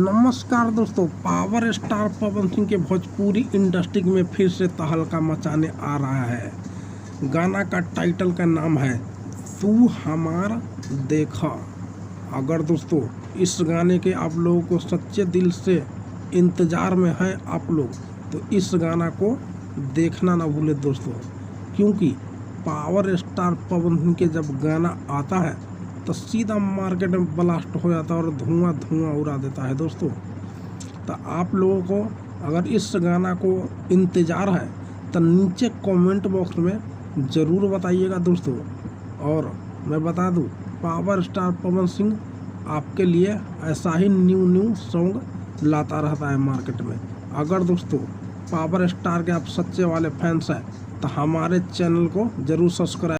नमस्कार दोस्तों, power star Pawan Singh के भोजपुरी इंडस्ट्री में फिर से तहलका मचाने आ रहा है। गाना का टाइटल का नाम है तू हमार देखा। अगर दोस्तों इस गाने के आप लोगों को सच्चे दिल से इंतज़ार में है आप लोग, तो इस गाना को देखना ना भूले दोस्तों, क्योंकि पावर स्टार पवन सिंह के जब गाना आता है तो सीधा मार्केट में ब्लास्ट हो जाता है और धुआं धुआं उड़ा देता है दोस्तों। तो आप लोगों को अगर इस गाना को इंतज़ार है तो नीचे कमेंट बॉक्स में ज़रूर बताइएगा दोस्तों। और मैं बता दूं, पावर स्टार पवन सिंह आपके लिए ऐसा ही न्यू सॉन्ग लाता रहता है मार्केट में। अगर दोस्तों पावर स्टार के आप सच्चे वाले फैंस हैं तो हमारे चैनल को ज़रूर सब्सक्राइब